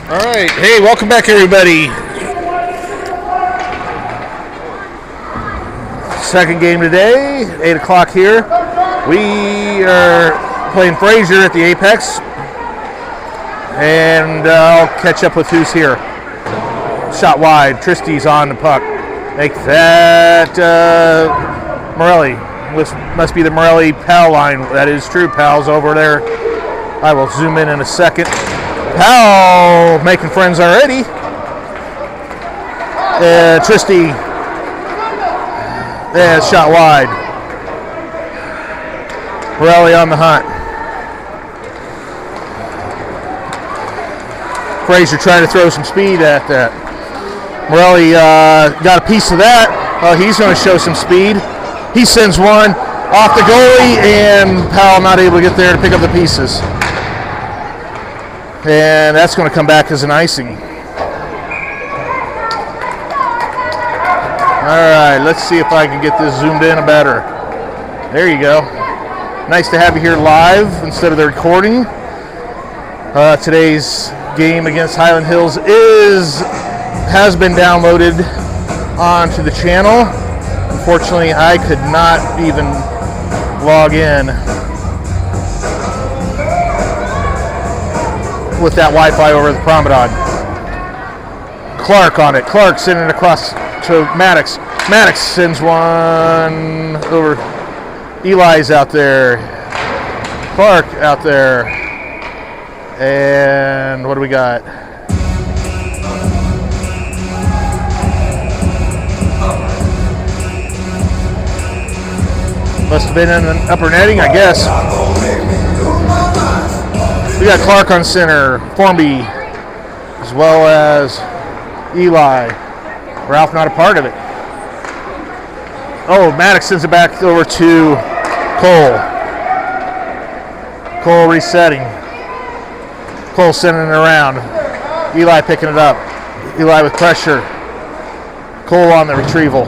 All right, hey, welcome back, everybody. Second game today, 8 o'clock here. We are playing Fraser at the Apex, and I'll catch up with who's here. Shot wide, Tristy's on the puck. Make that Morelli. Must be the Morelli Pal line. That is true, Pal's over there. I will zoom in a second. Pal making friends already. Tristy. Yeah, shot wide. Morelli on the hunt. Fraser trying to throw some speed at that. Morelli got a piece of that. He's going to show some speed. He sends one off the goalie, and Powell not able to get there to pick up the pieces. And that's going to come back as an icing. All right, let's see if I can get this zoomed in better. There you go. Nice to have you here live instead of the recording. Today's game against Highland Hills has been downloaded onto the channel. Unfortunately, I could not even log in with that Wi-Fi over the Promenade. Clark on it. Clark sending it across to Maddox. Maddox sends one over. Eli's out there. Clark out there. And what do we got? Must have been in an upper netting, I guess. We got Clark on center, Formby, as well as Eli. Ralph not a part of it. Oh, Maddox sends it back over to Cole. Cole resetting. Cole sending it around. Eli picking it up. Eli with pressure. Cole on the retrieval.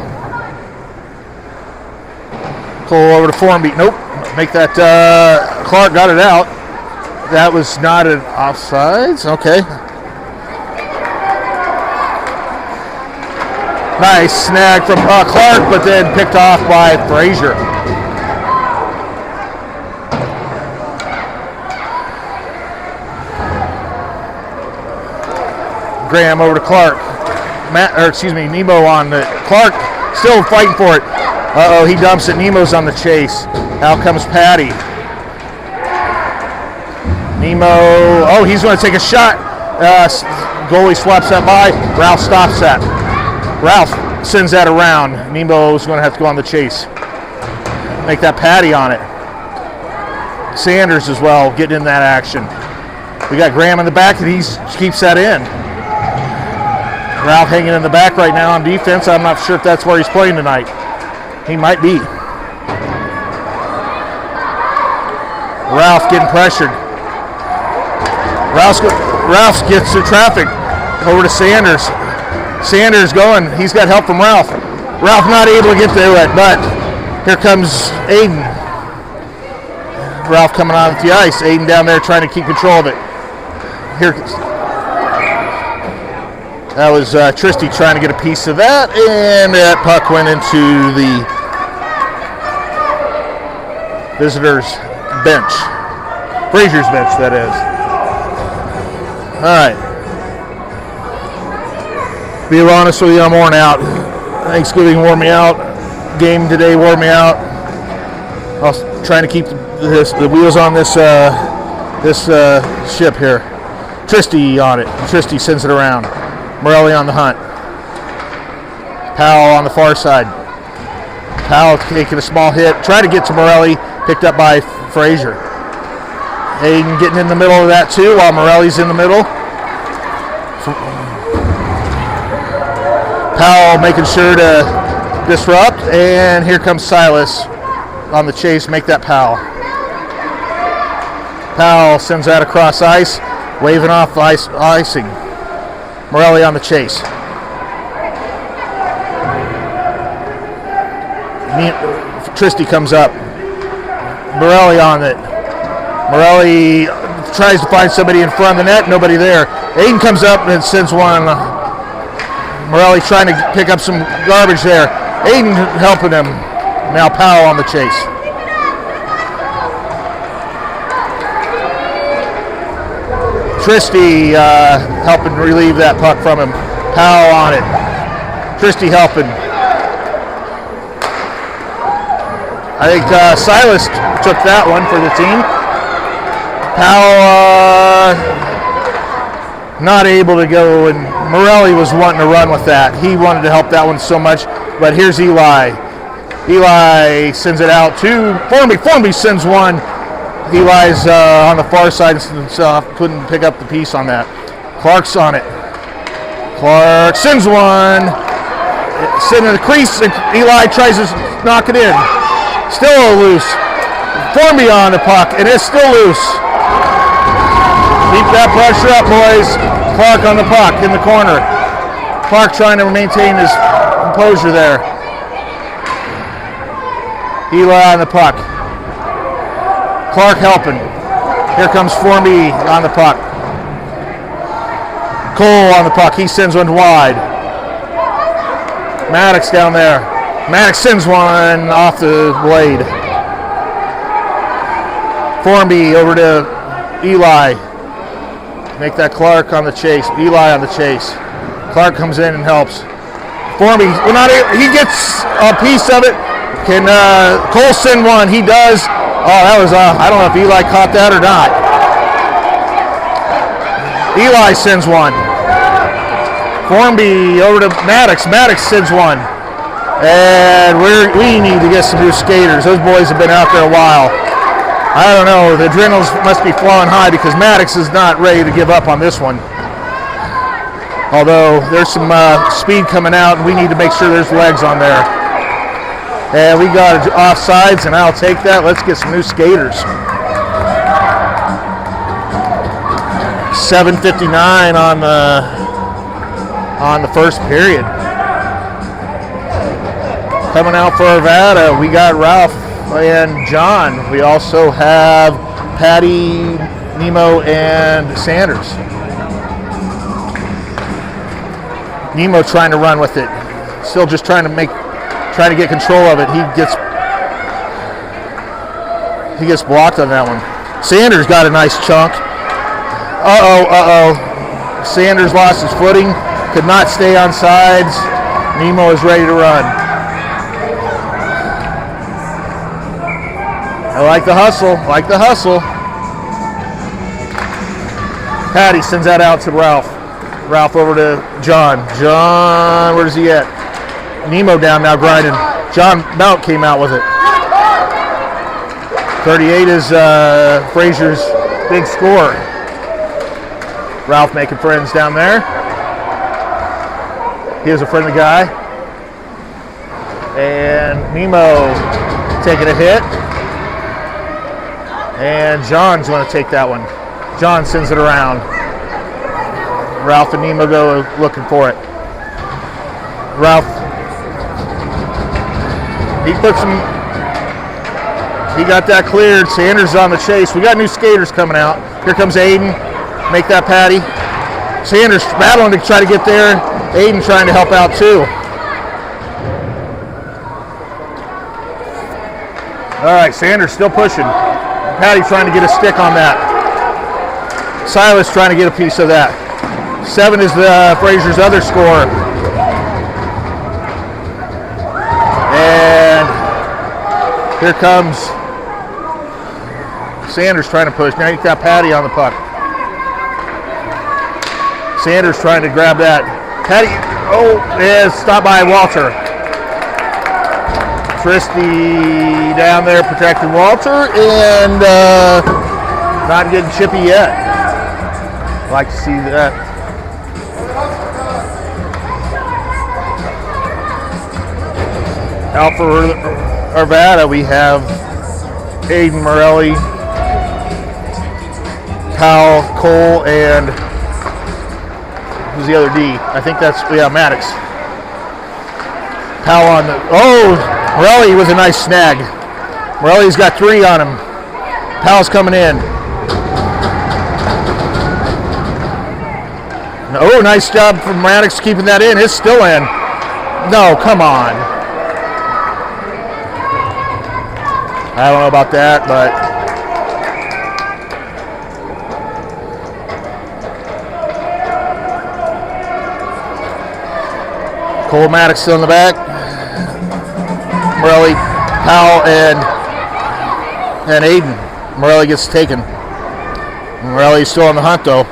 Cole over to Formby. Nope. Make that. Clark got it out. That was not an offsides. Okay. Nice snag from Clark, but then picked off by Fraser. Graham over to Clark. Nemo on the Clark, still fighting for it. Uh-oh, he dumps it. Nemo's on the chase. Out comes Patty. Nemo, oh, he's going to take a shot. Goalie swaps that by. Ralph stops that. Ralph sends that around. Nemo's going to have to go on the chase. Make that Patty on it. Sanders as well, getting in that action. We got Graham in the back, and he keeps that in. Ralph hanging in the back right now on defense. I'm not sure if that's where he's playing tonight. He might be. Ralph getting pressured. Ralph gets to traffic over to Sanders. Sanders going. He's got help from Ralph. Ralph not able to get to it, but here comes Aiden. Ralph coming on the ice. Aiden down there trying to keep control of it. Here, that was Tristy trying to get a piece of that, and that puck went into the visitors' bench. Fraser's bench, that is. All right. Be honest with you, I'm worn out. Thanksgiving wore me out. Game today wore me out. I was trying to keep the wheels on this ship here. Tristy on it. Tristy sends it around. Morelli on the hunt. Powell on the far side. Powell taking a small hit. Trying to get to Morelli. Picked up by Fraser. Hayden getting in the middle of that too while Morelli's in the middle. Powell making sure to disrupt. And here comes Silas on the chase. Make that Powell. Powell sends that across ice. Waving off icing. Morelli on the chase. Tristy comes up. Morelli on it. Morelli tries to find somebody in front of the net. Nobody there. Aiden comes up and sends one. Morelli trying to pick up some garbage there. Aiden helping him. Now Powell on the chase. Tristy helping relieve that puck from him. Powell on it. Tristy helping. I think Silas took that one for the team. Powell not able to go, and Morelli was wanting to run with that. He wanted to help that one so much, but here's Eli. Eli sends it out to Formby. Formby sends one. Eli's on the far side and couldn't pick up the piece on that. Clark's on it. Clark sends one. Sitting in the crease, and Eli tries to knock it in. Still loose. Formby on the puck, and it's still loose. Keep that pressure up, boys. Clark on the puck in the corner. Clark trying to maintain his composure there. Eli on the puck. Clark helping. Here comes Formby on the puck. Cole on the puck. He sends one wide. Maddox down there. Maddox sends one off the blade. Formby over to Eli. Make that Clark on the chase. Eli on the chase. Clark comes in and helps. Formby, he gets a piece of it. Can Cole send one? He does. Oh, that was, I don't know if Eli caught that or not. Eli sends one. Formby over to Maddox. Maddox sends one. And we need to get some new skaters. Those boys have been out there a while. I don't know, the adrenals must be flowing high because Maddox is not ready to give up on this one. Although there's some speed coming out and we need to make sure there's legs on there. And we got offsides and I'll take that. Let's get some new skaters. 7:59 on the first period. Coming out for Arvada, we got Ralph and John. We also have Patty, Nemo, and Sanders. Nemo trying to run with it. Still just trying to get control of it. He gets blocked on that one. Sanders got a nice chunk. Sanders lost his footing. Could not stay on sides. Nemo is ready to run. I like the hustle. Patty sends that out to Ralph. Ralph over to John. John, where's he at? Nemo down now grinding. John Mount came out with it. 38 is Fraser's big score. Ralph making friends down there. He is a friendly guy. And Nemo taking a hit. And John's going to take that one. John sends it around. Ralph and Nemo go looking for it. Ralph, he got that cleared. Sanders on the chase. We got new skaters coming out. Here comes Aiden. Make that Patty. Sanders battling to try to get there. Aiden trying to help out too. All right, Sanders still pushing. Patty trying to get a stick on that. Silas trying to get a piece of that. 7 is Fraser's other score. And here comes Sanders trying to push. Now you got Patty on the puck. Sanders trying to grab that. Patty, stopped by Walter. Tristy down there protecting Walter and not getting chippy yet. Like to see that. Out for Arvada, we have Aiden Morelli, Powell, Cole, and who's the other D? I think that's, Maddox. Powell on the, Morelli with a nice snag. Morelli's got 3 on him. Powell's coming in. Oh, nice job from Maddox keeping that in. It's still in. No, come on. I don't know about that, but Cole Maddox still in the back. Morelli, Powell, and Aiden. Morelli gets taken. Morelli's still on the hunt though.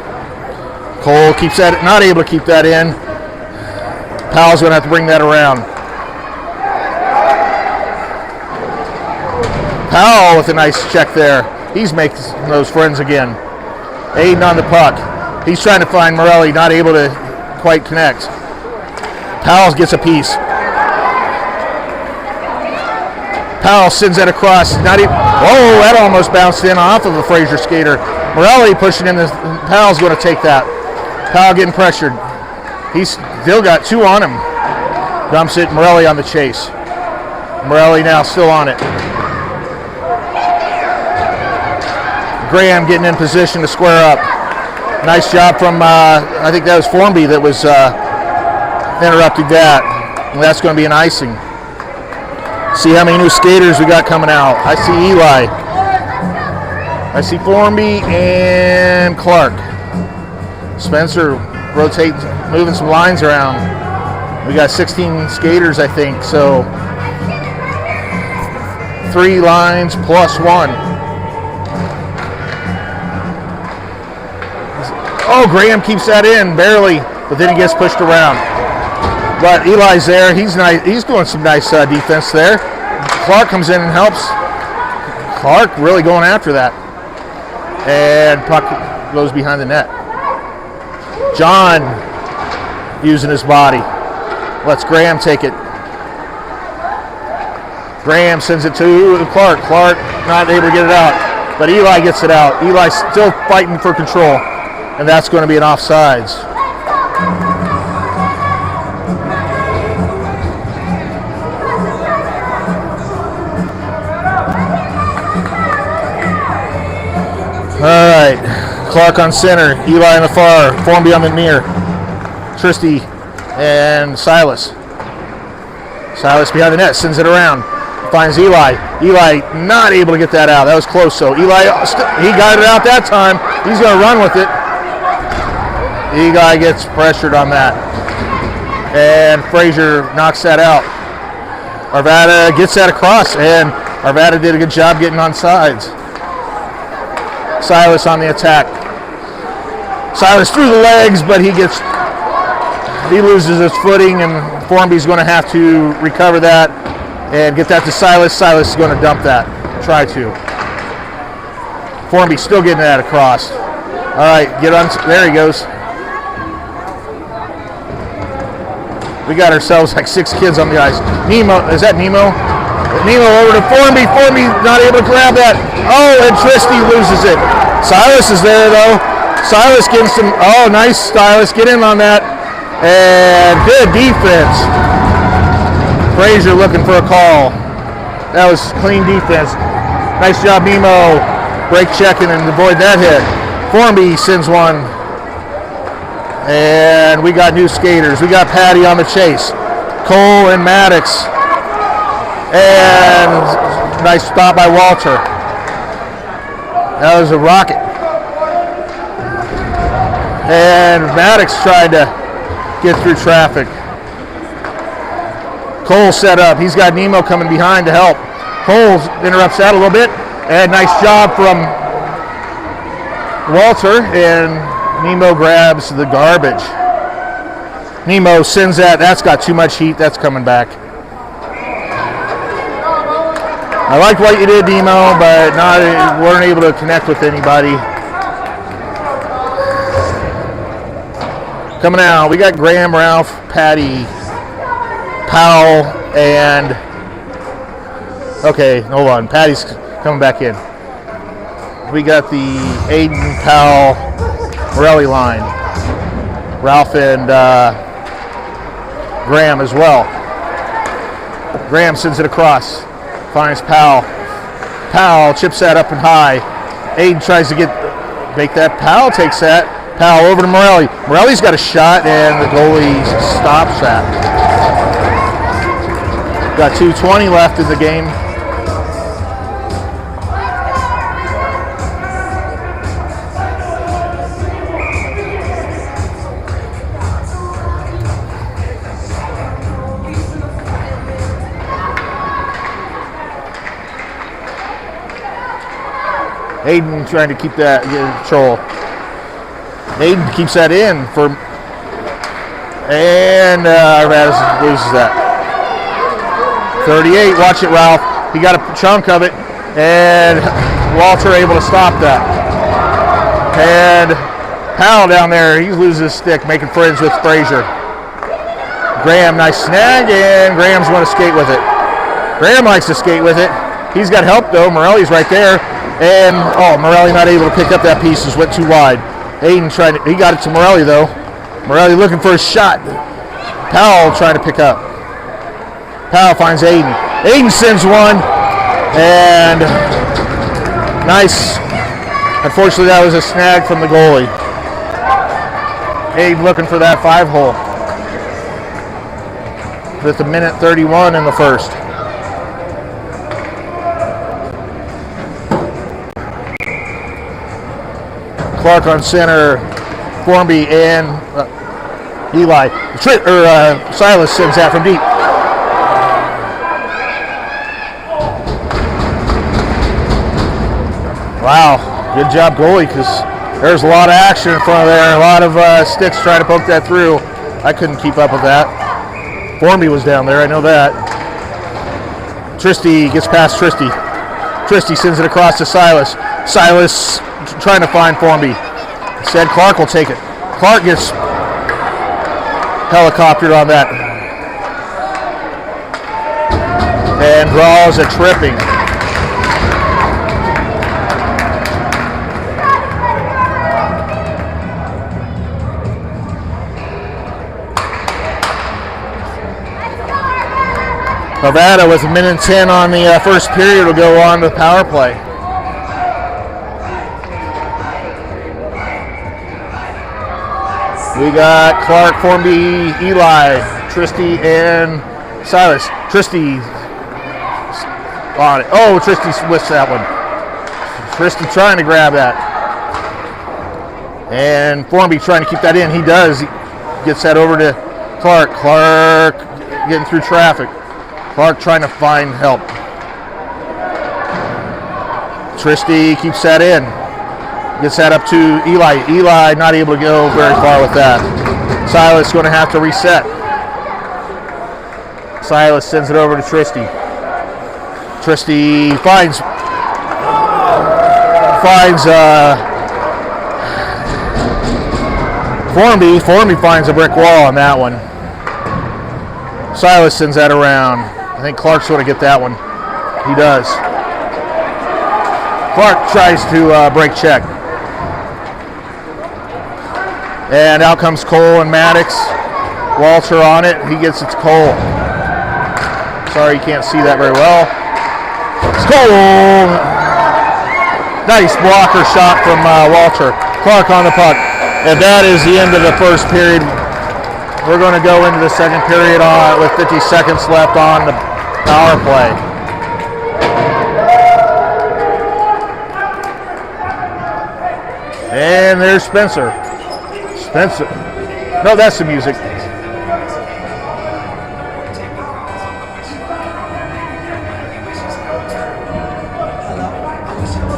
Cole keeps that, not able to keep that in. Powell's going to have to bring that around. Powell with a nice check there. He's making those friends again. Aiden on the puck. He's trying to find Morelli, not able to quite connect. Powell gets a piece. Powell sends that across. That almost bounced in off of a Fraser skater. Morelli pushing in. Powell's going to take that. Powell getting pressured. He's still got 2 on him. Dumps it. Morelli on the chase. Morelli now still on it. Graham getting in position to square up. Nice job from, I think that was Formby that was interrupting that. And that's going to be an icing. See how many new skaters we got coming out. I see Eli. I see Formby and Clark. Spencer rotates, moving some lines around. We got 16 skaters, I think, so 3 lines plus 1. Oh, Graham keeps that in, barely, but then he gets pushed around. But Eli's there. He's nice. He's doing some nice defense there. Clark comes in and helps. Clark really going after that. And puck goes behind the net. John using his body. Lets Graham take it. Graham sends it to Clark. Clark not able to get it out. But Eli gets it out. Eli still fighting for control. And that's going to be an offsides. All right, Clark on center, Eli on the far, Formby on the near, Tristy and Silas. Silas behind the net, sends it around, finds Eli. Eli not able to get that out. That was close, so Eli, he got it out that time. He's going to run with it. Eli gets pressured on that. And Fraser knocks that out. Arvada gets that across, and Arvada did a good job getting on sides. Silas on the attack. Silas through the legs, but he loses his footing, and Formby's going to have to recover that and get that to Silas. Silas is going to dump that. Try to. Formby still getting that across. All right, get on. There he goes. We got ourselves like 6 kids on the ice. Nemo, is that Nemo? Nemo over to Formby. Formby not able to grab that. Oh, and Tristy loses it. Silas is there though. Silas getting some. Oh, nice, Silas. Get in on that. And good defense. Fraser looking for a call. That was clean defense. Nice job, Nemo. Break checking and avoid that hit. Formby sends one. And we got new skaters. We got Patty on the chase. Cole and Maddox. And nice stop by Walter. That was a rocket. And Maddox tried to get through traffic. Cole set up. He's got Nemo coming behind to help. Cole interrupts that a little bit. And nice job from Walter. And Nemo grabs the garbage. Nemo sends that. That's got too much heat. That's coming back. I liked what you did, Nemo, but weren't able to connect with anybody. Coming out, we got Graham, Ralph, Patty, Powell, and okay, hold on. Patty's coming back in. We got the Aiden, Powell, Morelli line. Ralph and Graham as well. Graham sends it across. Finds Powell. Powell chips that up and high. Aiden tries to make that. Powell takes that. Powell over to Morelli. Morelli's got a shot, and the goalie stops that. Got 2:20 left in the game. Aiden trying to keep that in control. Aiden keeps that in for, and Arvaz loses that. 38, watch it, Ralph. He got a chunk of it, and Walter able to stop that. And Powell down there, he loses his stick, making friends with Fraser. Graham, nice snag, and Graham's going to skate with it. Graham likes to skate with it. He's got help though. Morelli's right there. And, Morelli not able to pick up that piece, just went too wide. Aiden he got it to Morelli though. Morelli looking for a shot. Powell trying to pick up. Powell finds Aiden. Aiden sends one. And nice. Unfortunately, that was a snag from the goalie. Abe looking for that 5-hole. With a minute 31 in the first. Clark on center, Formby and Eli. Silas sends that from deep. Wow, good job goalie, because there's a lot of action in front of there. A lot of sticks trying to poke that through. I couldn't keep up with that. Formby was down there, I know that. Tristy gets past Tristy. Tristy sends it across to Silas. Silas trying to find Formby. Instead, Clark will take it. Clark gets helicoptered on that. And draws a tripping. Nevada with a minute and 10 on the first period will go on to the power play. We got Clark, Formby, Eli, Tristy, and Silas. Tristy on it. Oh, Tristy whiffs that one. Tristy trying to grab that. And Formby trying to keep that in. He does. He gets that over to Clark. Clark getting through traffic. Clark trying to find help. Tristy keeps that in. Gets that up to Eli. Eli not able to go very far with that. Silas going to have to reset. Silas sends it over to Tristy. Tristy finds Formby. Formby finds a brick wall on that one. Silas sends that around. I think Clark's going to get that one. He does. Clark tries to break check. And out comes Cole and Maddox. Walter on it. He gets it to Cole. Sorry, you can't see that very well. It's Cole! Nice blocker shot from Walter. Clark on the puck. And that is the end of the first period. We're going to go into the second period with 50 seconds left on the power play. And there's Spencer. No, that's the music.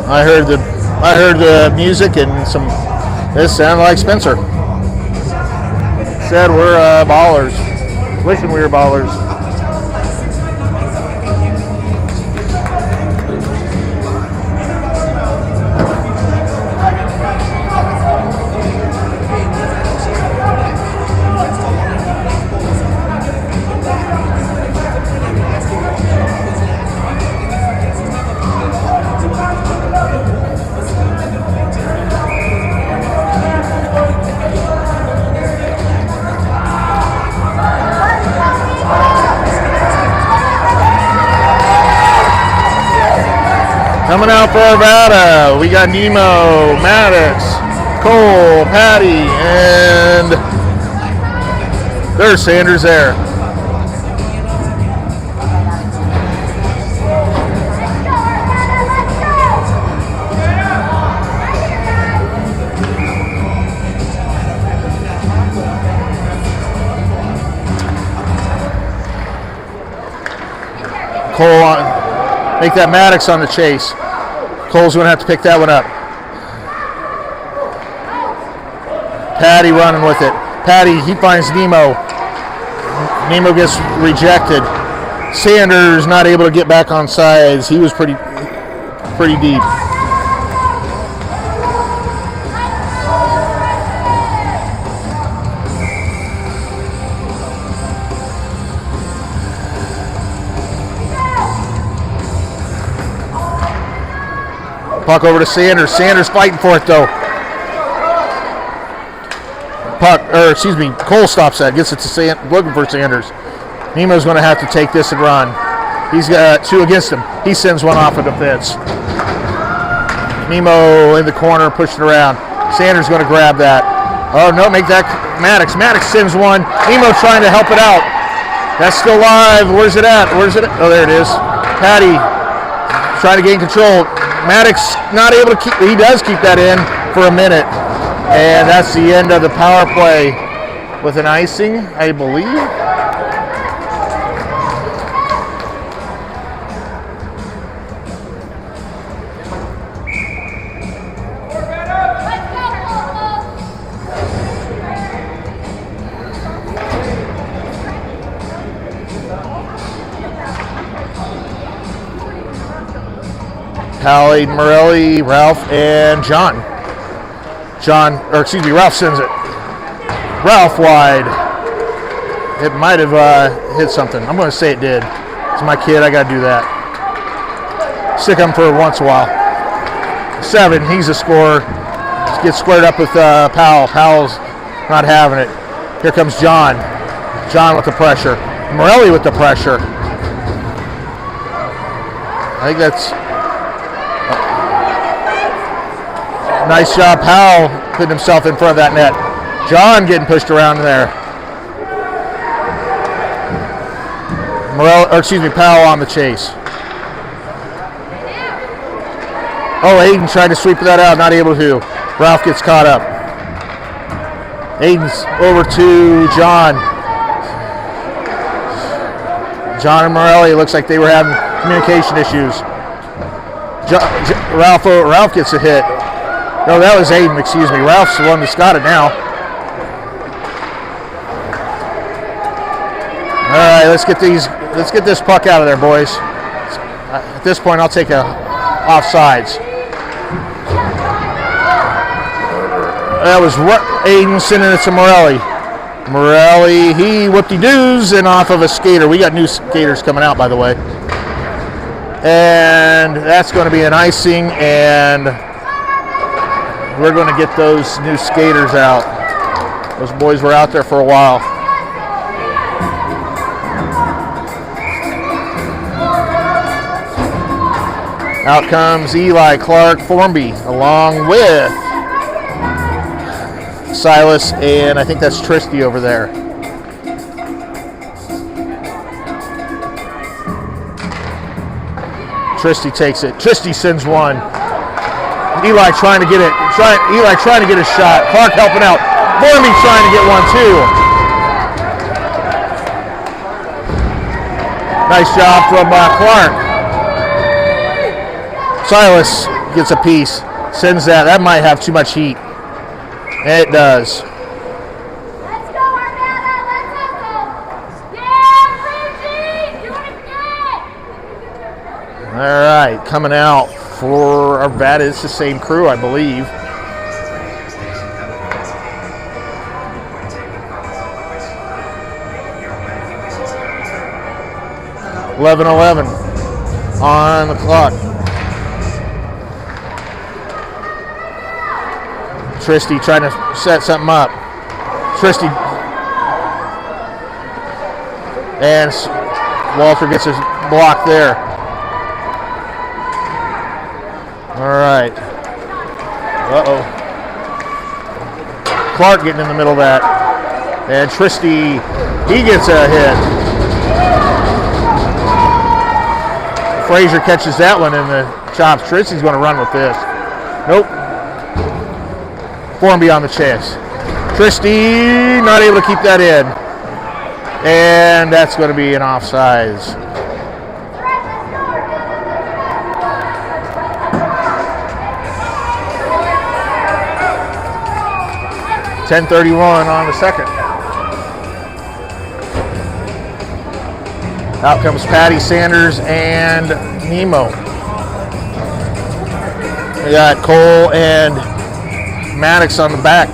I heard the music and some. This sounded like Spencer. Said we're ballers. Wishing we were ballers. Coming out for Arvada, we got Nemo, Maddox, Cole, Patty, and there's Sanders there. Cole on, make that Maddox on the chase. Cole's going to have to pick that one up. Patty running with it. Patty, he finds Nemo. Nemo gets rejected. Sanders not able to get back on sides. He was pretty deep. Puck over to Sanders. Sanders fighting for it though. Cole stops that. Gets it to looking for Sanders. Nemo's going to have to take this and run. He's got two against him. He sends one off of the fence. Nemo in the corner pushing around. Sanders going to grab that. Oh, no, make that Maddox. Maddox sends one. Nemo trying to help it out. That's still live. Where's it at? Oh, there it is. Patty trying to gain control. Maddox not able to keep, he does keep that in for a minute. And that's the end of the power play with an icing, I believe. Hallie, Morelli, Ralph, and John. Ralph sends it. Ralph wide. It might have hit something. I'm going to say it did. It's my kid. I got to do that. Stick him for once in a while. 7. He's a scorer. Gets squared up with Powell. Powell's not having it. Here comes John. John with the pressure. Morelli with the pressure. I think that's... Nice job, Powell putting himself in front of that net. John getting pushed around in there. Powell on the chase. Oh, Aiden tried to sweep that out, not able to. Ralph gets caught up. Aiden's over to John. John and Morelli, looks like they were having communication issues. Ralph gets a hit. No, that was Aiden, excuse me. Ralph's the one that's got it now. All right, let's get this puck out of there, boys. At this point, I'll take a offsides. That was Aiden sending it to Morelli. Morelli, he whoop-de-doos and off of a skater. We got new skaters coming out, by the way. And that's going to be an icing, and we're going to get those new skaters out. Those boys were out there for a while. Out comes Eli Clark Formby along with Silas, and I think that's Tristy over there. Tristy takes it. Tristy sends one. Eli trying to get it. Eli trying to get a shot. Clark helping out. Formby trying to get one too. Nice job from Clark. Silas gets a piece. Sends that. That might have too much heat. And it does. Let's go, Arnetta. Let's go. Yeah, Fraser. You want to get? All right, coming out for Arvada. It's the same crew, I believe. .11 on the clock. Tristy trying to set something up. Tristy. And Walter gets his block there. All right. Uh-oh. Clark getting in the middle of that. And Tristy, he gets a hit. Fraser catches that one in the chops. Tristy's going to run with this. Nope. Formby on the chase. Tristy not able to keep that in. And that's going to be an offsides. .10:31 on the second. Out comes Patty, Sanders, and Nemo. We got Cole and Maddox on the back.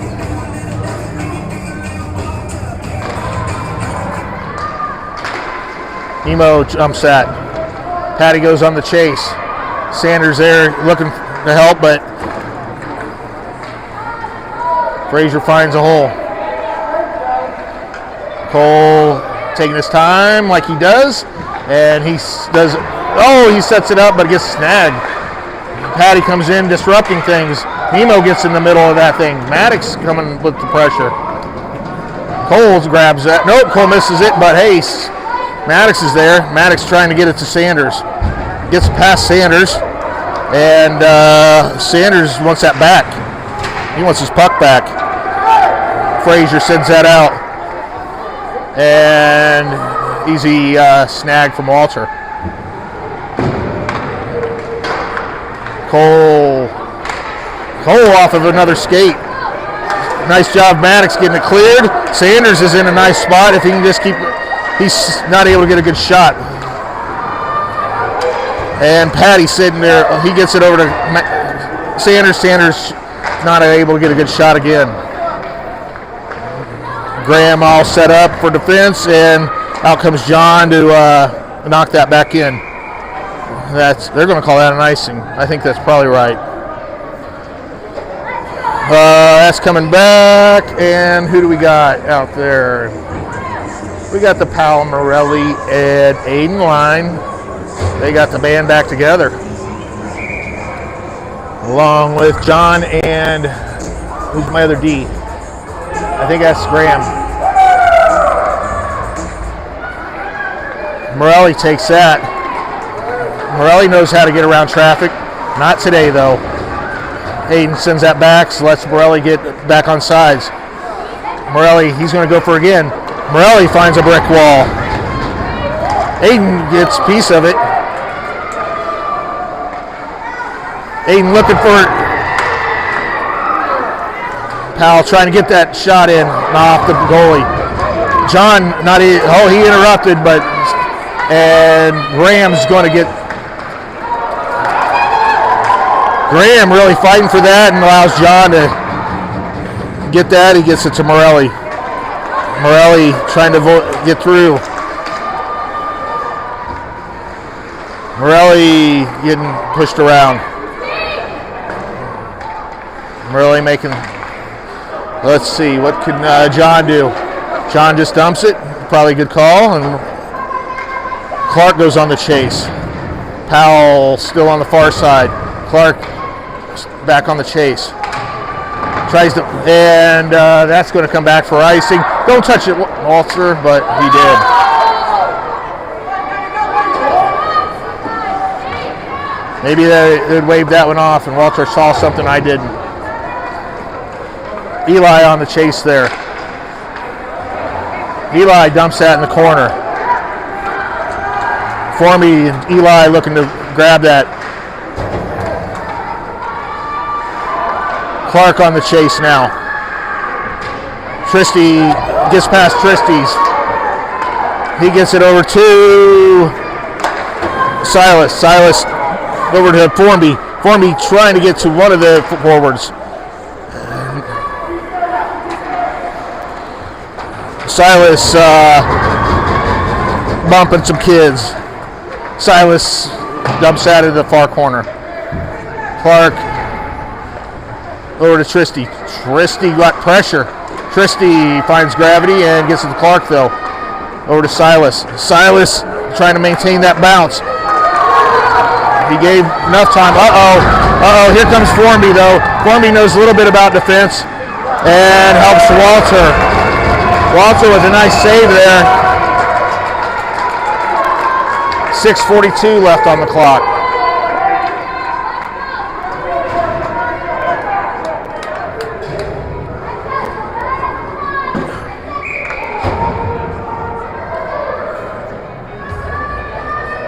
Nemo jumps at. Patty goes on the chase. Sanders there looking to help, but Fraser finds a hole. Cole taking his time like he does, and he does. Oh, he sets it up, but gets snagged. Patty comes in disrupting things. Nemo gets in the middle of that thing. Maddox coming with the pressure. Cole grabs that. Nope, Cole misses it, but hey, Maddox is there. Maddox trying to get it to Sanders. Gets past Sanders, and Sanders wants that back. He wants his puck back. Fraser sends that out. And easy snag from Walter. Cole off of another skate. Nice job, Maddox getting it cleared. Sanders is in a nice spot. If he can just keep, he's not able to get a good shot. And Patty sitting there, he gets it over to Sanders. Sanders not able to get a good shot again. Graham all set up for defense, and out comes John to knock that back in. They're going to call that an icing. I think that's probably right. That's coming back, and who do we got out there? We got the Powell, Morelli, and Aiden line. They got the band back together, along with John and who's my other D? I think that's Graham. Morelli takes that. Morelli knows how to get around traffic. Not today, though. Aiden sends that back, so lets Morelli get back on sides. Morelli, he's going to go for again. Morelli finds a brick wall. Aiden gets a piece of it. Aiden looking for it. Powell trying to get that shot in off the goalie. John, he interrupted, and Graham's going to get. Graham really fighting for that and allows John to get that. He gets it to Morelli. Morelli trying to get through. Morelli getting pushed around. Morelli making. Let's see, what can John do? John just dumps it. Probably a good call. And Clark goes on the chase. Powell still on the far side. Clark back on the chase. Tries to, and that's going to come back for icing. Don't touch it, Walter, but he did. Maybe they'd wave that one off, and Walter saw something I didn't. Eli on the chase there. Eli dumps that in the corner. Formby and Eli looking to grab that. Clark on the chase now. Tristy gets past Tristy's. He gets it over to Silas. Silas over to Formby. Formby trying to get to one of the forwards. Silas bumping some kids. Silas dumps out of the far corner. Clark over to Tristy. Tristy got pressure. Tristy finds gravity and gets it to Clark though. Over to Silas. Silas trying to maintain that bounce. He gave enough time. Here comes Formby though. Formby knows a little bit about defense and helps Walter. Walter with a nice save there. 6:42 left on the clock.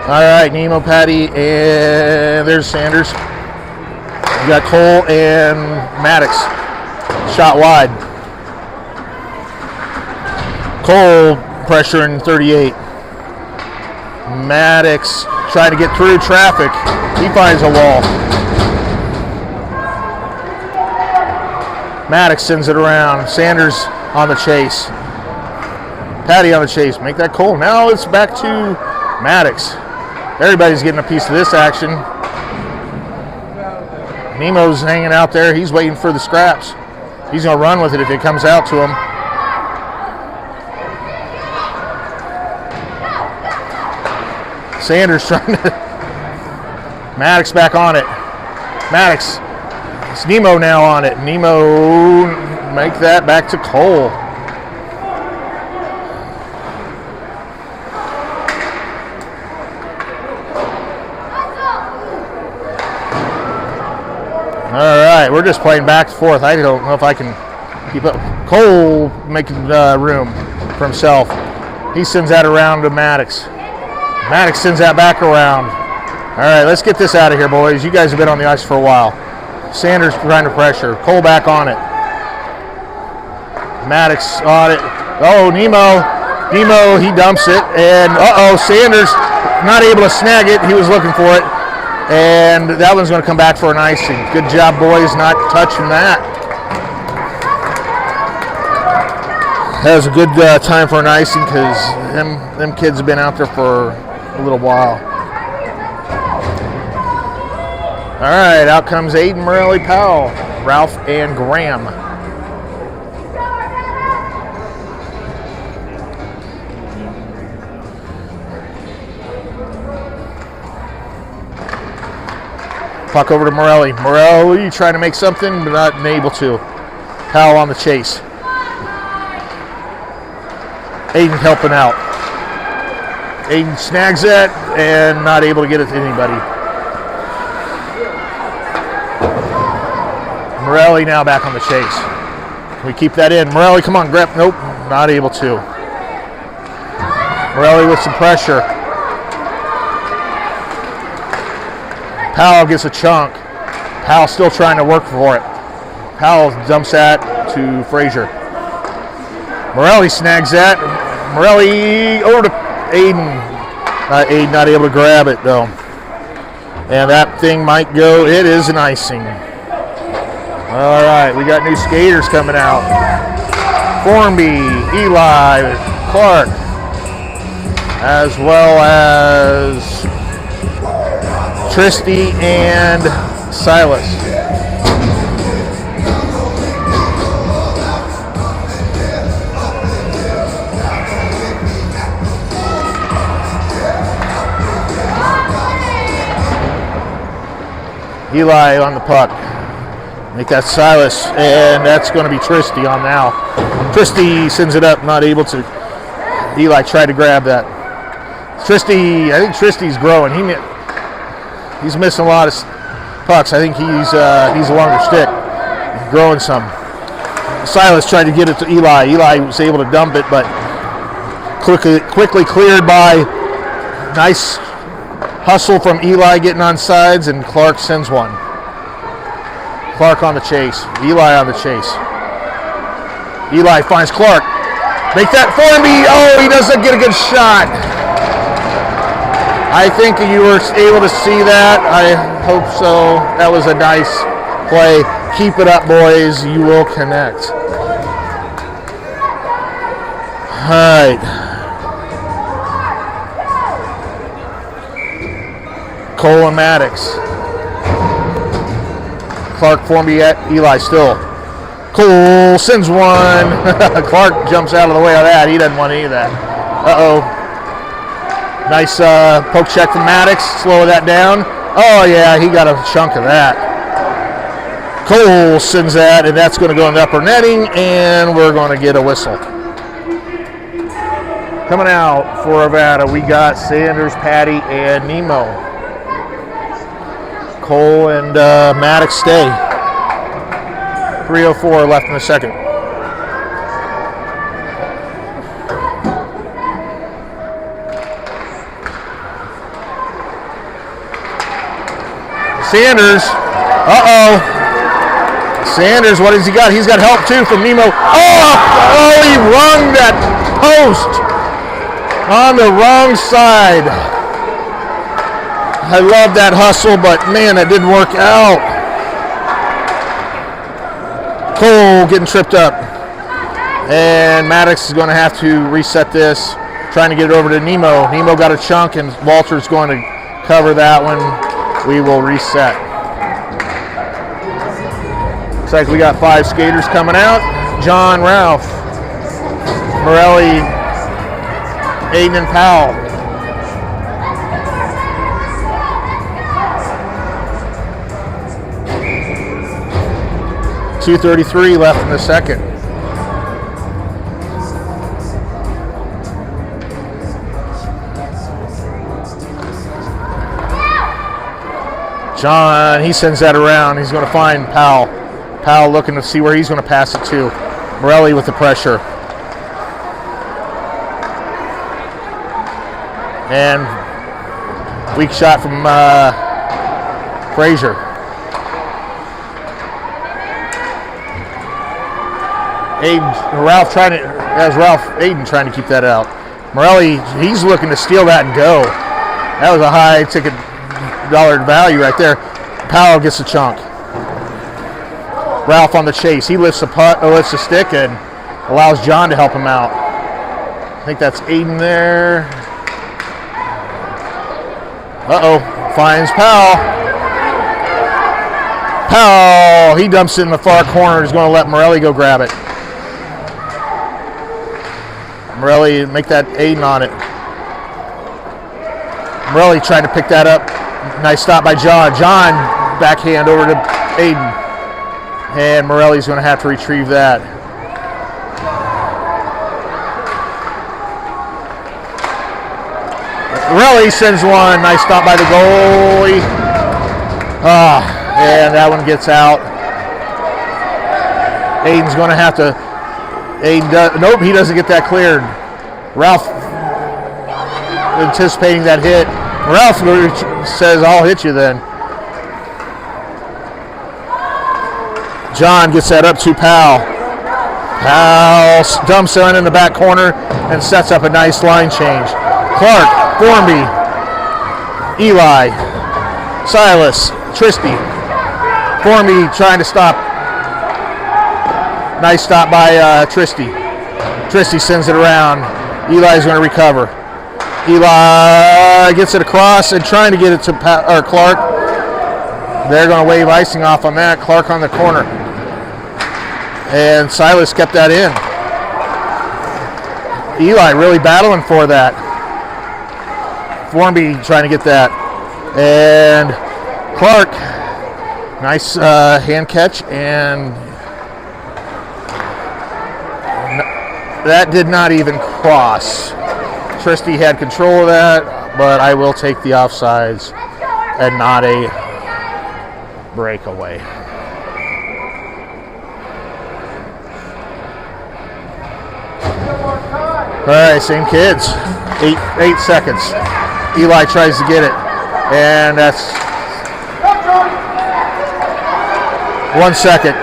All right, Nemo, Patty, and there's Sanders. We got Cole and Maddox. Shot wide. Cole pressuring 38. Maddox trying to get through traffic. He finds a wall. Maddox sends it around. Sanders on the chase. Patty on the chase. Make that Cole. Now it's back to Maddox. Everybody's getting a piece of this action. Nemo's hanging out there. He's waiting for the scraps. He's going to run with it if it comes out to him. Sanders trying to. Maddox back on it. Maddox It's Nemo now on it. Nemo make that back to Cole. All right, we're just playing back and forth. I don't know if I can keep up. Cole making room for himself. He sends that around to Maddox. Maddox sends that back around. All right, let's get this out of here, boys. You guys have been on the ice for a while. Sanders trying to pressure. Cole back on it. Maddox on it. Oh, Nemo, he dumps it. And, Sanders not able to snag it. He was looking for it. And that one's going to come back for an icing. Good job, boys, not touching that. That was a good time for an icing because them kids have been out there for a little while. All right, out comes Aiden, Morelli, Powell, Ralph, and Graham. Puck over to Morelli. Morelli trying to make something, but not able to. Powell on the chase. Aiden helping out. Aiden snags it and not able to get it to anybody. Morelli now back on the chase. Can we keep that in? Morelli, come on, grab. Nope, not able to. Morelli with some pressure. Powell gets a chunk. Powell still trying to work for it. Powell dumps that to Fraser. Morelli snags that. Morelli over to Aiden. Aiden not able to grab it though. And that thing might go. It is an icing. All right, we got new skaters coming out. Formby, Eli, Clark, as well as Tristy and Silas. Eli on the puck. Make that Silas, and that's going to be Tristy on now. Tristy sends it up, not able to. Eli tried to grab that. Tristy, I think Tristy's growing. He's missing a lot of pucks. I think he's a longer stick. He's growing some. Silas tried to get it to Eli. Eli was able to dump it, but quickly cleared by nice hustle from Eli getting on sides, and Clark sends one. Clark on the chase. Eli on the chase. Eli finds Clark. Make that Formby. Oh, he doesn't get a good shot. I think you were able to see that. I hope so. That was a nice play. Keep it up, boys. You will connect. All right. Cole and Maddox. Clark, Formby at Eli still. Cole sends one. Clark jumps out of the way of that. He doesn't want any of that. Uh-oh. Nice poke check from Maddox. Slow that down. Oh, yeah, he got a chunk of that. Cole sends that, and that's going to go in the upper netting, and we're going to get a whistle. Coming out for Nevada, we got Sanders, Patty, and Nemo. Cole and Maddox stay. 3:04 left in the second. Sanders. Uh-oh. Sanders, what has he got? He's got help too from Nemo. Oh, he wrung that post on the wrong side. I love that hustle, but man, that didn't work out. Cole getting tripped up. And Maddox is going to have to reset this, trying to get it over to Nemo. Nemo got a chunk, and Walter's going to cover that one. We will reset. Looks like we got 5 skaters coming out. John, Ralph, Morelli, Aiden, and Powell. 2:33 left in the second. John, he sends that around. He's going to find Powell. Powell looking to see where he's going to pass it to. Morelli with the pressure. And weak shot from Fraser. Aiden trying to keep that out. Morelli, he's looking to steal that and go. That was a high ticket dollar value right there. Powell gets a chunk. Ralph on the chase. He lifts the stick and allows John to help him out. I think that's Aiden there. Uh-oh. Finds Powell. Powell. He dumps it in the far corner. He's going to let Morelli go grab it. Morelli, make that Aiden on it. Morelli trying to pick that up. Nice stop by John. John, backhand over to Aiden. And Morelli's going to have to retrieve that. Morelli sends one. Nice stop by the goalie. And that one gets out. Aiden's going to have to... nope, he doesn't get that cleared. Ralph anticipating that hit. Ralph says, I'll hit you then. John gets that up to Powell. Powell dumps it in the back corner and sets up a nice line change. Clark, Formby, Eli, Silas, Tristy. Formby trying to stop. Nice stop by Tristy. Tristy sends it around. Eli's going to recover. Eli gets it across and trying to get it to Clark. They're going to wave icing off on that. Clark on the corner. And Silas kept that in. Eli really battling for that. Formby trying to get that. And Clark, nice hand catch, and that did not even cross. Tristy had control of that, but I will take the offsides and not a breakaway. All right, same kids. Eight seconds. Eli tries to get it, and that's 1 second.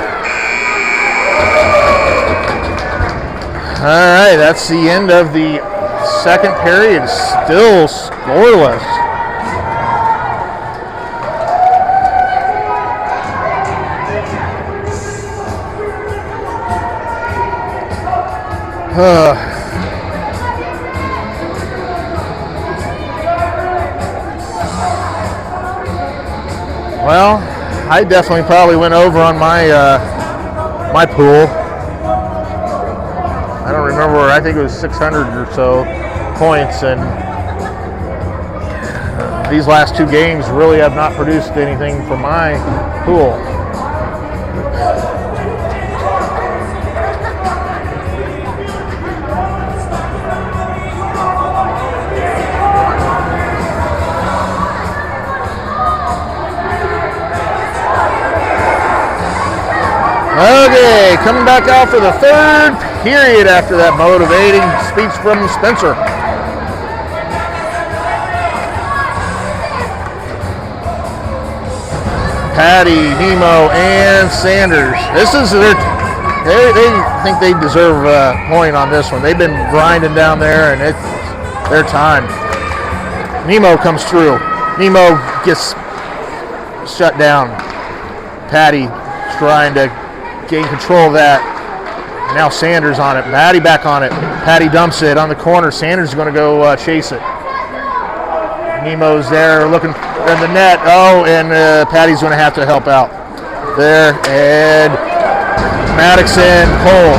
All right, that's the end of the second period. Still scoreless. Well, I definitely probably went over on my my pool. I don't remember. I think it was 600 or so points, and these last two games really have not produced anything for my pool. Okay, coming back out for the third period after that motivating speech from Spencer. Patty, Nemo, and Sanders. This is they think they deserve a point on this one. They've been grinding down there, and it's their time. Nemo comes through. Nemo gets shut down. Patty trying to gain control of that. Now Sanders on it. Patty back on it. Patty dumps it on the corner. Sanders is going to go chase it. Nemo's there looking in the net. Oh, and Patty's going to have to help out there. And Maddox and Cole.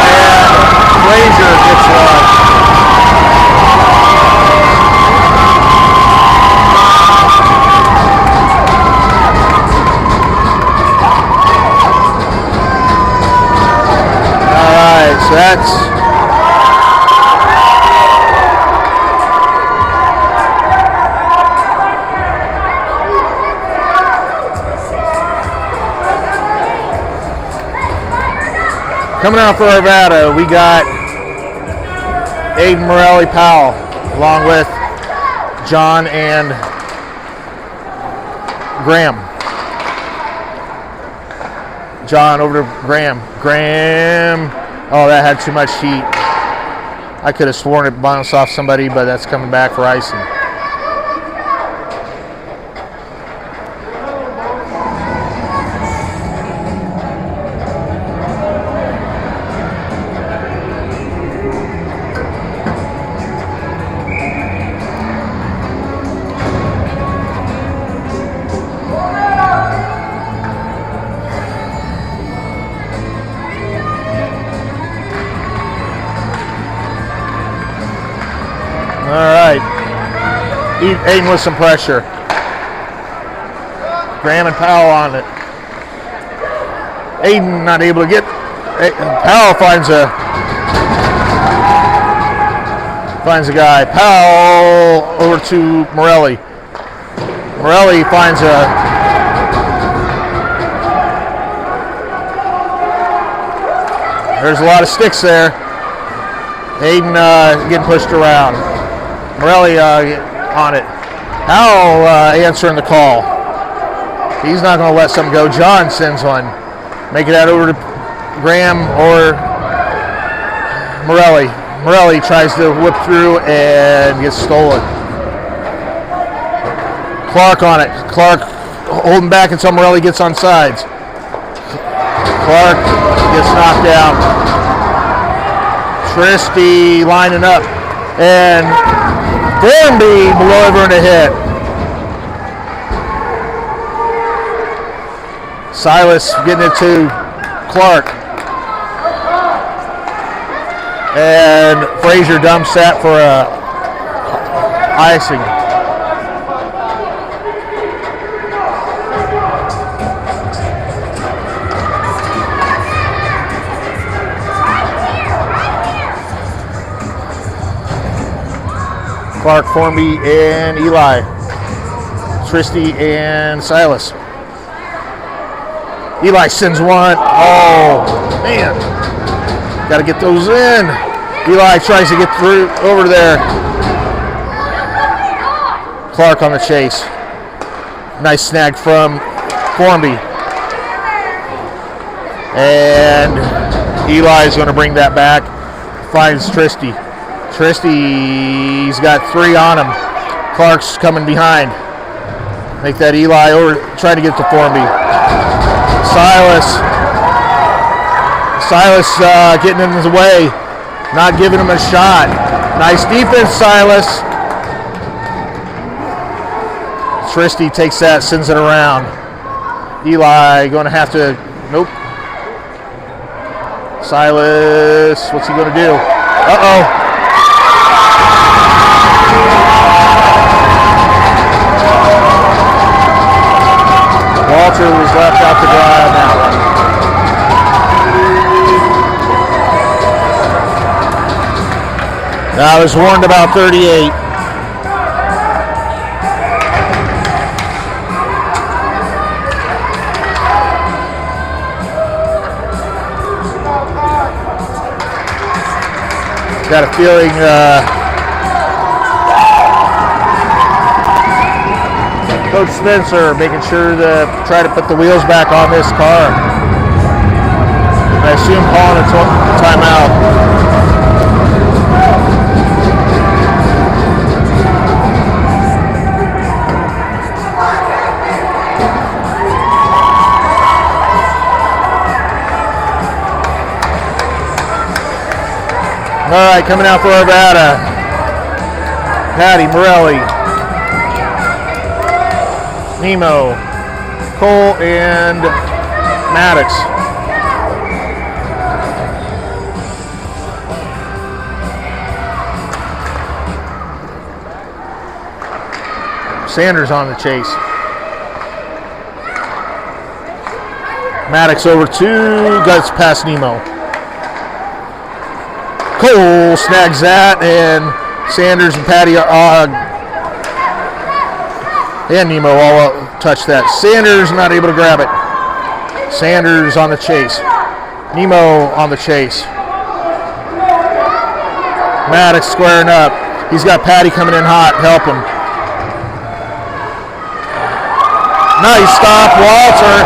And Fraser gets one. Silversticks. Coming out for Arvada, we got Aiden Morelli Powell, along with John and Graham. John over to Graham. Graham, oh, that had too much heat. I could have sworn it bounced off somebody, but that's coming back for icing. Aiden with some pressure. Graham and Powell on it. Aiden not able to get. Powell finds a guy. Powell over to Morelli. Morelli finds there's a lot of sticks there. Aiden getting pushed around. Morelli on it. Powell answering the call. He's not going to let something go. John sends one. Making that over to Graham or Morelli. Morelli tries to whip through and gets stolen. Clark on it. Clark holding back until Morelli gets on sides. Clark gets knocked out. Tristy lining up. And Thornby below everyone to hit. Silas getting it to Clark. And Fraser dumps that for a icing. Clark, Formby, and Eli. Tristy and Silas. Eli sends one. Oh, man. Got to get those in. Eli tries to get through over there. Clark on the chase. Nice snag from Formby. And Eli's going to bring that back. Finds Tristy. Tristy's got 3 on him. Clark's coming behind. Make that Eli over. Try to get to Formby. Silas getting in his way. Not giving him a shot. Nice defense, Silas. Tristy takes that, sends it around. Eli going to have to. Nope. Silas, what's he going to do? Uh-oh. Walter was left out to dry on that one. I was warned about 38. Got a feeling Coach Spencer making sure to try to put the wheels back on this car. I assume calling a timeout. All right, coming out for Arvada. Patty, Morelli, Nemo, Cole, and Maddox. Sanders on the chase. Maddox over 2, guts past Nemo. Cole snags that, and Sanders and Patty and Nemo all touch that. Sanders not able to grab it. Sanders on the chase. Nemo on the chase. Maddox squaring up. He's got Patty coming in hot. Help him. Nice stop, Walter.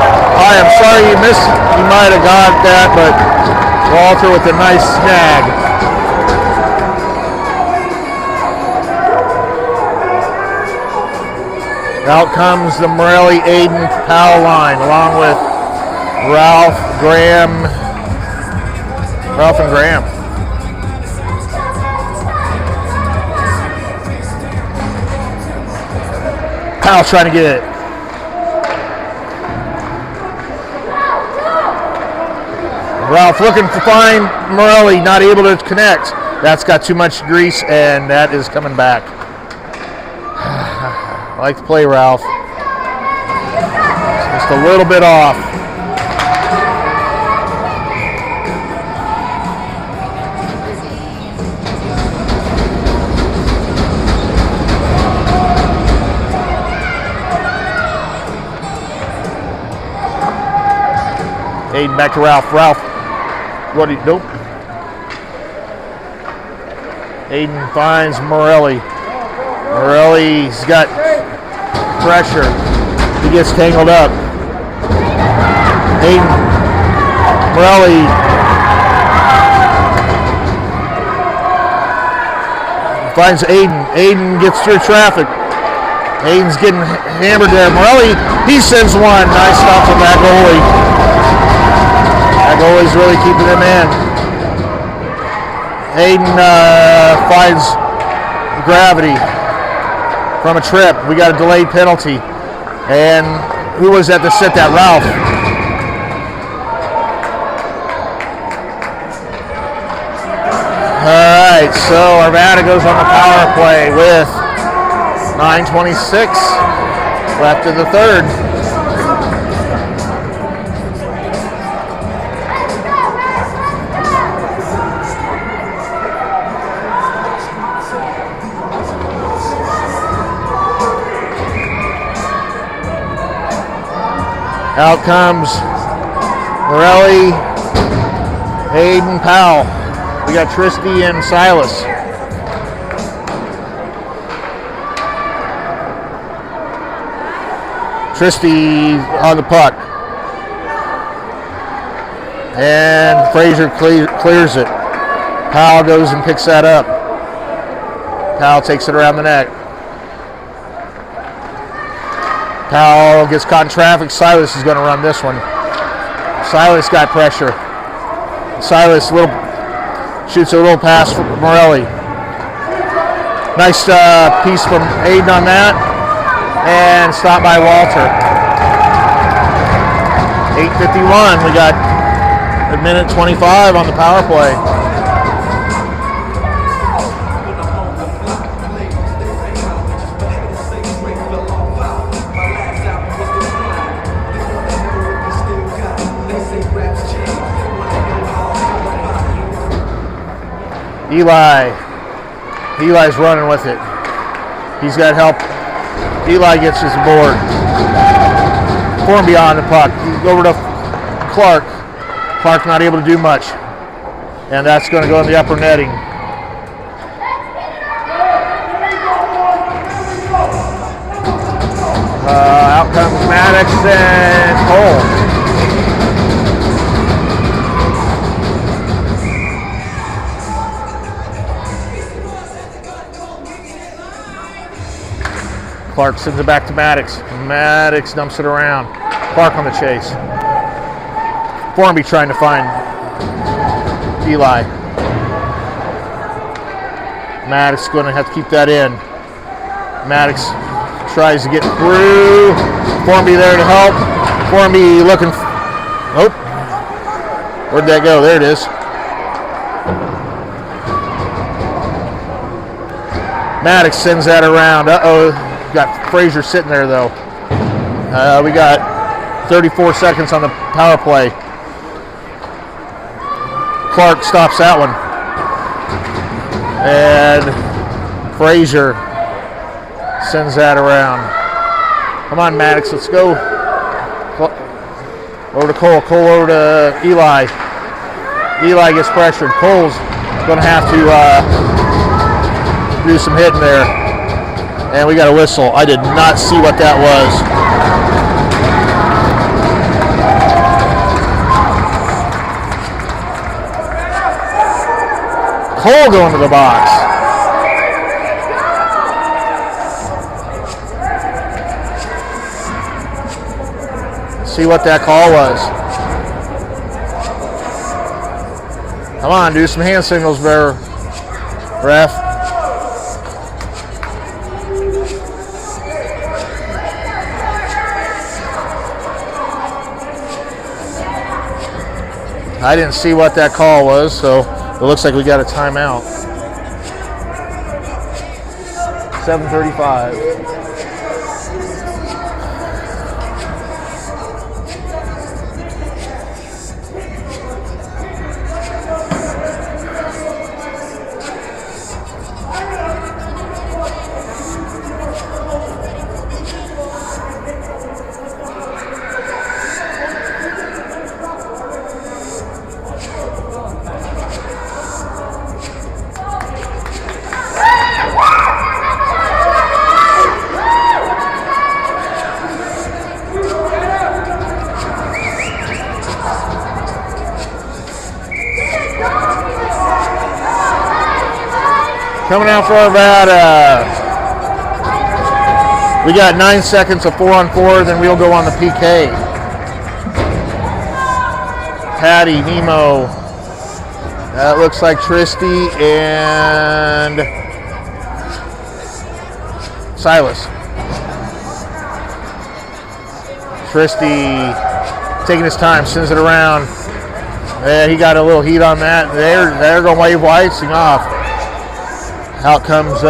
I am sorry you missed. You might have got that, but Walter with a nice snag. Out comes the Morelli-Aiden Powell line, along with Ralph and Graham. Powell trying to get it. Ralph looking to find Morelli, not able to connect. That's got too much grease, and that is coming back. I like to play, Ralph. Just a little bit off. Aiden back to Ralph. Ralph, what do you do? Aiden finds Morelli. Morelli's got pressure. He gets tangled up. Aiden, Morelli. Finds Aiden. Aiden gets through traffic. Aiden's getting hammered there. Morelli, he sends one. Nice stop from that goalie. That goalie's really keeping him in. Aiden finds gravity from a trip. We got a delayed penalty. And who was that to sit that? Ralph. All right, so Arvada goes on the power play with 9:26 left in the third. Out comes Morelli, Aiden, Powell. We got Tristy and Silas. Tristy on the puck. And Fraser clears it. Powell goes and picks that up. Powell takes it around the net. Powell gets caught in traffic. Silas is going to run this one. Silas got pressure. Silas shoots a little pass for Morelli. Nice piece from Aiden on that. And stopped by Walter. 8:51. We got a minute 25 on the power play. Eli's running with it. He's got help. Eli gets his board. Formby on the puck. Over to Clark. Clark not able to do much. And that's going to go in the upper netting. Out comes Maddox and Cole. Clark sends it back to Maddox. Maddox dumps it around. Clark on the chase. Formby trying to find Eli. Maddox going to have to keep that in. Maddox tries to get through. Formby there to help. Formby looking. Oh. Where'd that go? There it is. Maddox sends that around. Uh-oh. Got Fraser sitting there though. We got 34 seconds on the power play. Clark stops that one. And Fraser sends that around. Come on, Maddox, let's go. Over to Cole. Cole over to Eli. Eli gets pressured. Cole's going to have to do some hitting there. And we got a whistle. I did not see what that was. Cole going to the box. See what that call was. Come on, do some hand signals there, ref. I didn't see what that call was, so it looks like we got a timeout. 7:35. Coming out for Arvada. We got 9 seconds of 4-on-4, then we'll go on the PK. Patty, Nemo. That looks like Tristy and Silas. Tristy taking his time, sends it around. Yeah, he got a little heat on that. They're going to wave icing off. Out comes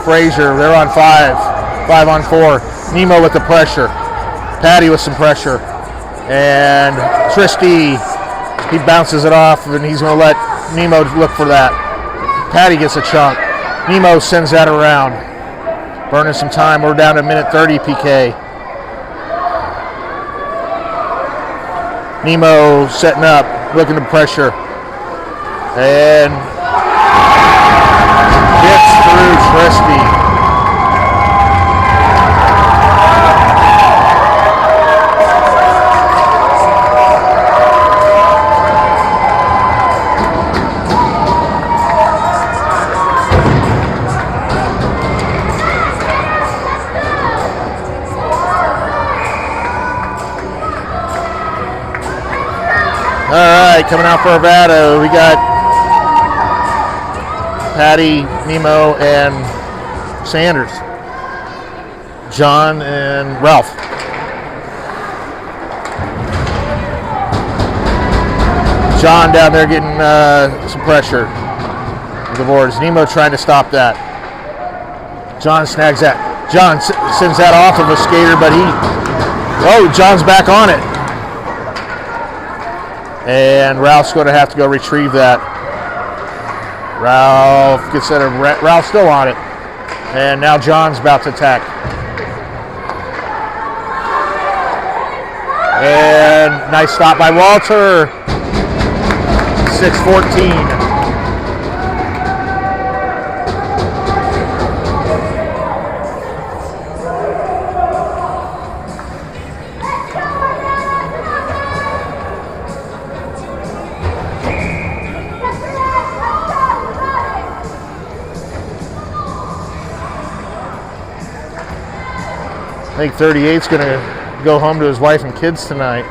Fraser. They're on 5-on-4. Nemo with the pressure. Patty with some pressure. And Tristy, he bounces it off, and he's going to let Nemo look for that. Patty gets a chunk. Nemo sends that around. Burning some time. We're down to minute 30 PK. Nemo setting up, looking to pressure. And gets through Tristy. All right, coming out for Arvada, we got Patty, Nemo, and Sanders. John and Ralph. John down there getting some pressure. The boards. Nemo trying to stop that. John snags that. John sends that off of a skater, but John's back on it. And Ralph's going to have to go retrieve that. Ralph gets it. Ralph's still on it. And now John's about to attack. And nice stop by Walter. 6:14. I think 38's going to go home to his wife and kids tonight.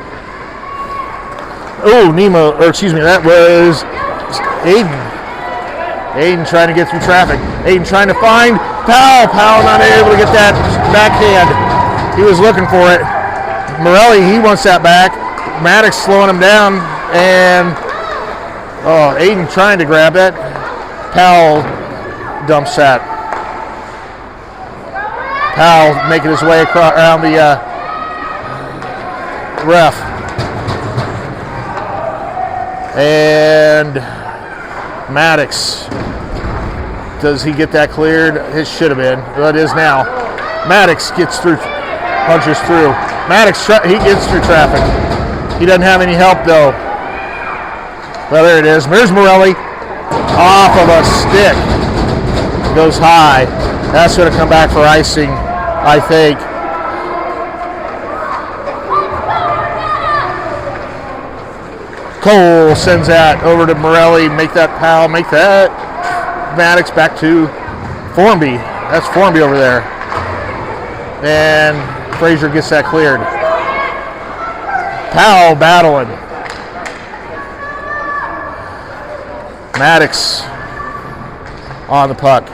Oh, that was Aiden. Aiden trying to get through traffic. Aiden trying to find Powell. Powell not able to get that backhand. He was looking for it. Morelli, he wants that back. Maddox slowing him down. And Aiden trying to grab that. Powell dumps that. Powell making his way across around the ref. And Maddox Does he get that cleared? It should have been. Well, it is now. Maddox gets through, punches through. Maddox, he gets through traffic. He doesn't have any help though. Well, there it is. There's Morelli off of a stick. Goes high. That's going to come back for icing, I think. Cole sends that over to Morelli. Make that Powell. Make that Maddox back to Formby. That's Formby over there. And Fraser gets that cleared. Powell battling. Maddox on the puck.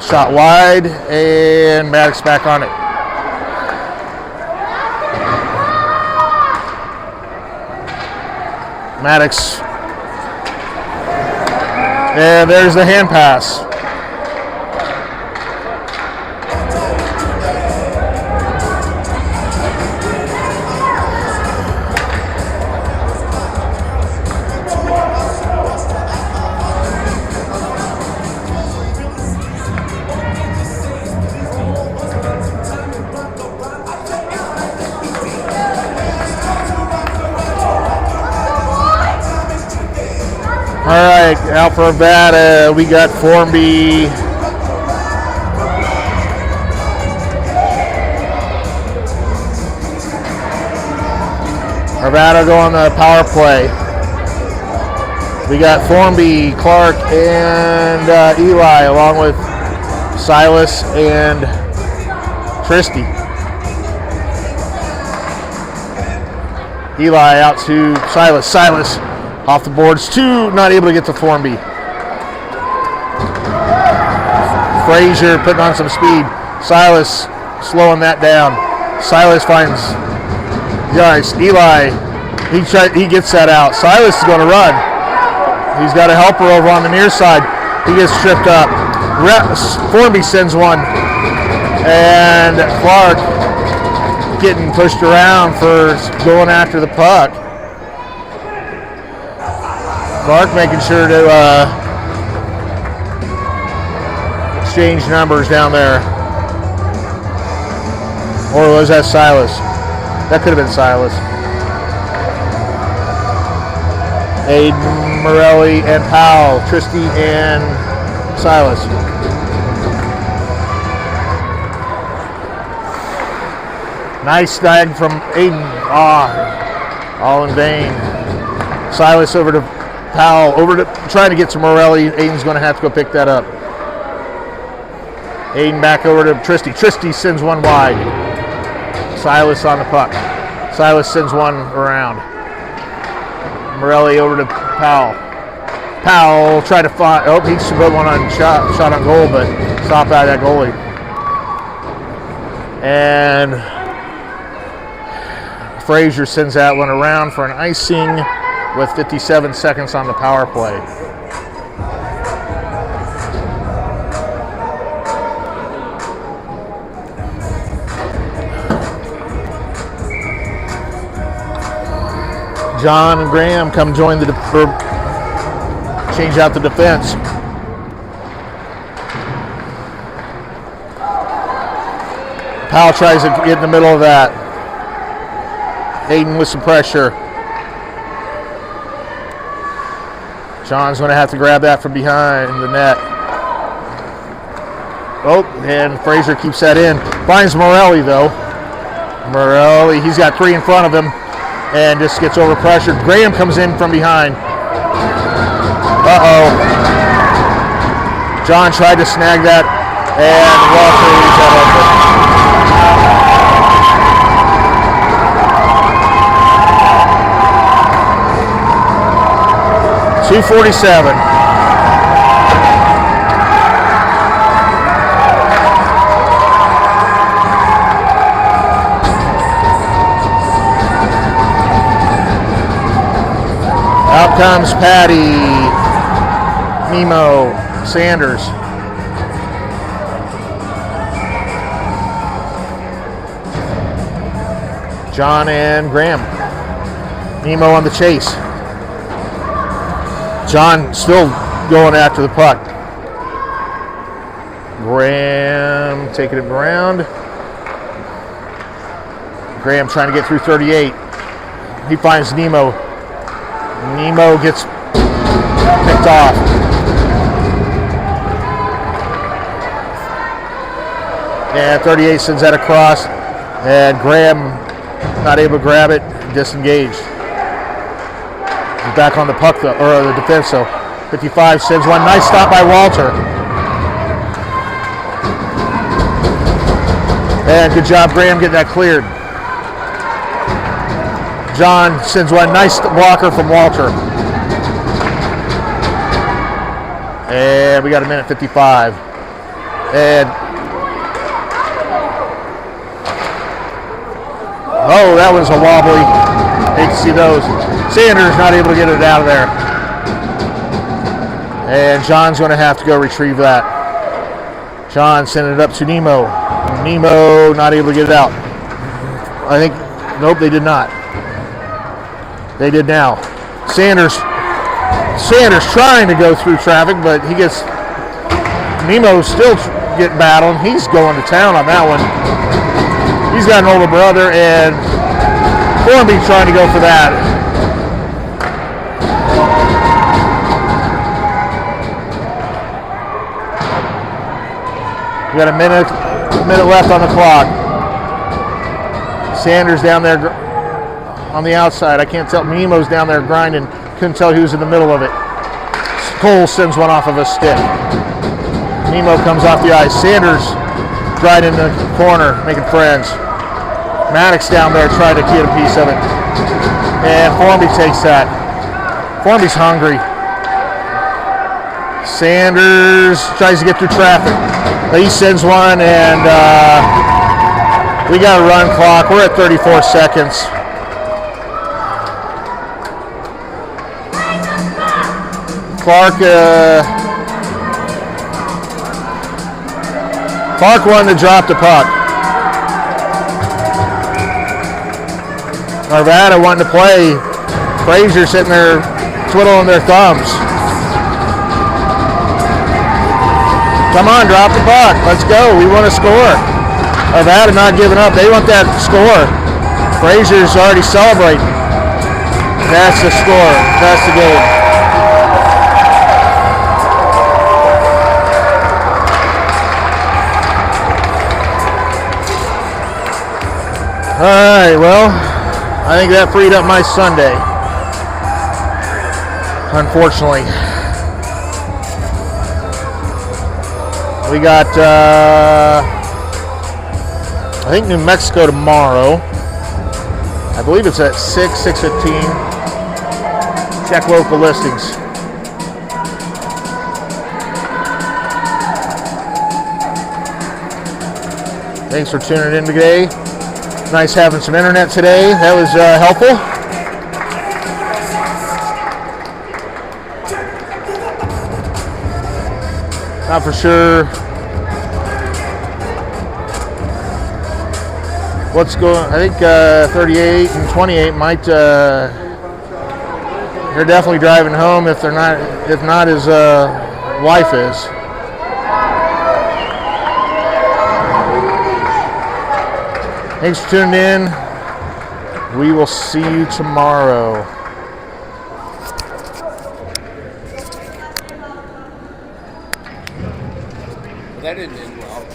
Shot wide, and Maddox back on it. Maddox. And there's the hand pass. All right, out for Nevada, we got Formby. Nevada go on the power play. We got Formby, Clark, and Eli, along with Silas and Tristy. Eli out to Silas. Silas off the boards, two, not able to get to Formby. Fraser putting on some speed. Silas slowing that down. Silas finds guys. Eli, he gets that out. Silas is going to run. He's got a helper over on the near side. He gets tripped up. Formby sends one. And Clark getting pushed around for going after the puck. Clark making sure to exchange numbers down there. Or was that Silas? That could have been Silas. Aiden, Morelli, and Powell. Tristy and Silas. Nice snag from Aiden. All in vain. Silas over to Powell, over to trying to get to Morelli. Aiden's going to have to go pick that up. Aiden back over to Tristy. Tristy sends one wide. Silas on the puck. Silas sends one around. Morelli over to Powell. Powell tried to find. Oh, he should put one on shot on goal, but stop out of that goalie. And Fraser sends that one around for an icing with 57 seconds on the power play. John and Graham come join change out the defense. Powell tries to get in the middle of that. Aiden with some pressure. John's going to have to grab that from behind the net. Oh, and Fraser keeps that in. Finds Morelli, though. Morelli, he's got three in front of him and just gets over pressured. Graham comes in from behind. Uh-oh. John tried to snag that, and Walker leaves that open. 2:47. Out comes Patty, Nemo, Sanders. John and Graham. Nemo on the chase. John still going after the puck. Graham taking it around. Graham trying to get through 38. He finds Nemo. Nemo gets picked off. And 38 sends that across. And Graham not able to grab it, disengaged. He's back on the puck, though, or the defense, though. 55 sends one. Nice stop by Walter. And good job, Graham, getting that cleared. John sends one. Nice blocker from Walter. And we got a minute 55. And oh, that was a wobbly. Hate to see those. Sanders not able to get it out of there. And John's going to have to go retrieve that. John sent it up to Nemo. Nemo not able to get it out. I think, nope, they did not. They did now. Sanders trying to go through traffic, but he gets, Nemo's still getting battled. He's going to town on that one. He's got an older brother, and Formby trying to go for that. We got a minute left on the clock. Sanders down there on the outside. I can't tell. Nemo's down there grinding. Couldn't tell who's in the middle of it. Cole sends one off of a stick. Nemo comes off the ice. Sanders right in the corner, making friends. Maddox down there trying to get a piece of it. And Formby takes that. Formby's hungry. Sanders tries to get through traffic. He sends one, and we got a run clock. We're at 34 seconds. Clark wanted to drop the puck. Arvada wanting to play. Fraser sitting there twiddling their thumbs. Come on, drop the puck. Let's go. We want to score. Arvada not giving up. They want that score. Fraser's already celebrating. That's the score. That's the game. All right, well, I think that freed up my Sunday, unfortunately. We got, I think New Mexico tomorrow. I believe it's at 6:15. Check local listings. Thanks for tuning in today. Nice having some internet today. That was helpful. Not for sure what's going. I think 38 and 28 might. They're definitely driving home. If they're not, if not, his wife is. Thanks for tuning in. We will see you tomorrow. That didn't end well.